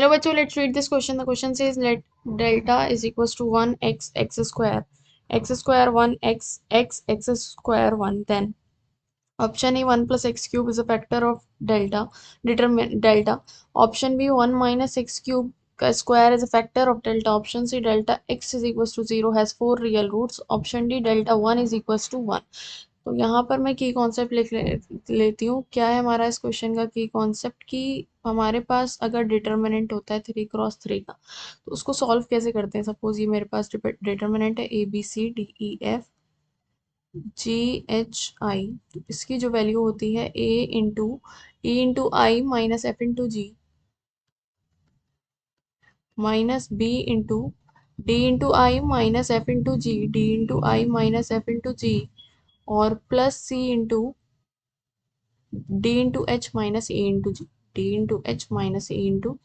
Hello बच्चों, let's read this question. The question says let delta is equals to 1x x square 1 x square 1. Then option A 1 plus x cube is a factor of delta. Determine delta. Option B 1 minus x cube square is a factor of delta. Option C delta x is equals to 0 has 4 real roots. Option D delta 1 is equals to 1. तो यहाँ पर मैं की concept लेती हूँ. क्या है हमारा इस क्वेश्चन का की कॉन्सेप्ट कि हमारे पास अगर डिटर्मिनेंट होता है 3 क्रॉस 3 का, तो उसको सॉल्व कैसे करते हैं. सपोज ये मेरे पास डिटर्मिनेंट है ABCDEFGHI. तो इसकी जो वैल्यू होती है A into E into I minus F into G minus B into D into I minus F into G और plus C into D into H minus E into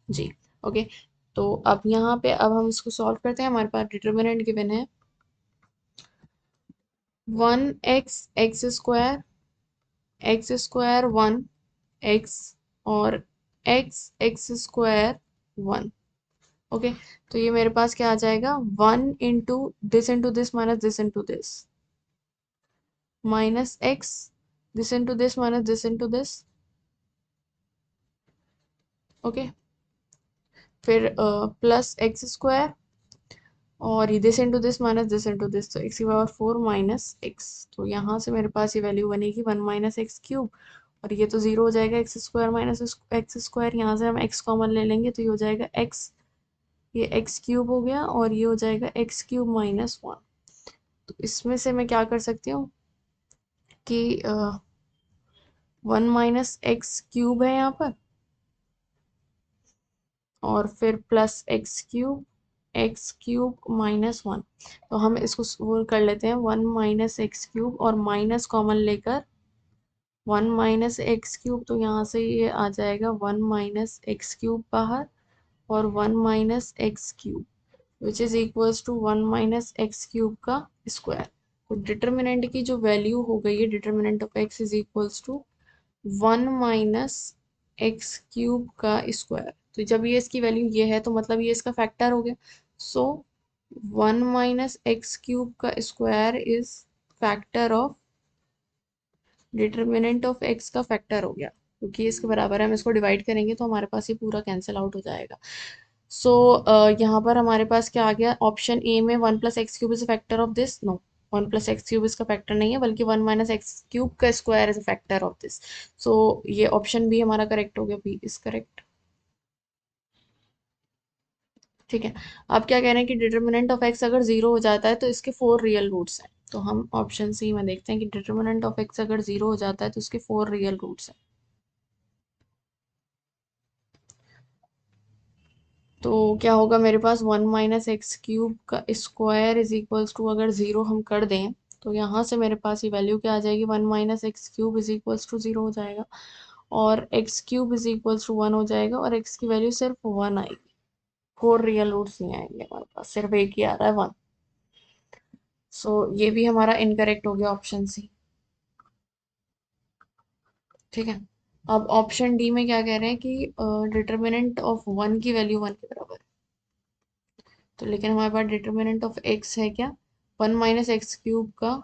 G okay. तो अब यहाँ पे अब हम इसको सॉल्व करते हैं. हमारे पास डिटर्मिनेंट गिवन है 1x स्क्वायर 1x और x स्क्वायर 1. ओके. तो ये मेरे पास क्या आ जाएगा 1 into this minus this minus x this into this minus this. Okay. फिर प्लस एक्स स्क्वायर और this into this minus this तो एक्स की पावर 4 माइनस एक्स. तो यहाँ से मेरे पास ये वैल्यू बनेगी 1 माइनस एक्स क्यूब और ये तो जीरो हो जाएगा. X square minus x square, यहाँ से हम एक्स कॉमन ले लेंगे तो ये हो जाएगा एक्स, ये एक्स क्यूब हो गया और ये हो जाएगा एक्स क्यूब माइनस 1. तो इसमें से मैं क्या कर सकती हूँ कि 1 माइनस एक्स क्यूब है यहाँ पर और फिर प्लस एक्स क्यूब माइनस 1. तो हम इसको वो कर लेते हैं 1 माइनस एक्स क्यूब और माइनस कॉमन लेकर 1 माइनस एक्स क्यूब. तो यहाँ से ये आ जाएगा 1 माइनस एक्स क्यूब बाहर और 1 minus x cube which is equals to 1 minus x cube का स्क्वायर. तो डिटर्मिनेंट की जो वैल्यू हो गई है determinant of x is equals to 1 minus x cube का स्क्वायर. तो जब ये इसकी वैल्यू ये है तो मतलब ये इसका फैक्टर हो गया. सो 1 माइनस एक्स क्यूब का square is factor of determinant of x का फैक्टर हो गया क्योंकि इसके बराबर है. हम इसको डिवाइड करेंगे तो हमारे पास ये पूरा कैंसिल आउट हो जाएगा. सो यहाँ पर हमारे पास क्या आ गया ऑप्शन ए में 1 plus x cube is factor of this. No, 1 plus x cube इसका फैक्टर नहीं है बल्कि 1 माइनस एक्स क्यूब का square is factor of this. So ये ऑप्शन बी हमारा करेक्ट हो गया. B is correct. ठीक है. आप क्या कह रहे हैं कि डिटर्मिनेंट ऑफ एक्स अगर जीरो हो जाता है तो इसके 4 रियल रूट्स हैं. तो हम ऑप्शन सी में देखते हैं कि डिटर्मिनेंट ऑफ एक्स अगर जीरो हो जाता है तो उसके 4 रियल रूट्स हैं. तो क्या होगा मेरे पास 1 माइनस एक्स क्यूब का स्क्वायर इज इक्वल्स टू अगर जीरो हम कर दें तो यहाँ से मेरे पास ये वैल्यू क्या आ जाएगी 1 minus x cube is equals to zero हो जाएगा और x cube is equals to 1 हो जाएगा और एक्स की वैल्यू सिर्फ 1 आएगी. 4 रियल रूट्स नहीं आएंगे हमारे पास, सिर्फ एक ही आ रहा है 1. सो ये भी हमारा इनकरेक्ट हो गया ऑप्शन सी. ठीक है. अब ऑप्शन डी में क्या कह रहे हैं कि डिटर्मिनेंट ऑफ 1 की वैल्यू 1 के बराबर है. तो लेकिन हमारे पास डिटर्मिनेंट ऑफ एक्स है क्या 1 माइनस एक्स क्यूब का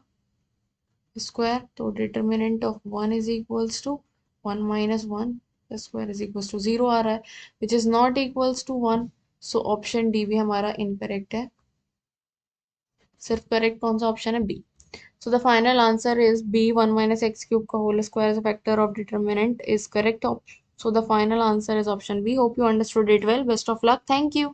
स्क्वायर. तो determinant of 1 is equals to 1 minus 1 square is equals to 0 आ रहा है which is not equals to 1. So option D भी हमारा इनकरेक्ट है. सिर्फ करेक्ट कौन सा ऑप्शन है B. So the final answer is B 1 minus x cube का whole square as a factor of determinant is correct option. So the final answer is option B. Hope you understood it well. Best of luck. Thank you.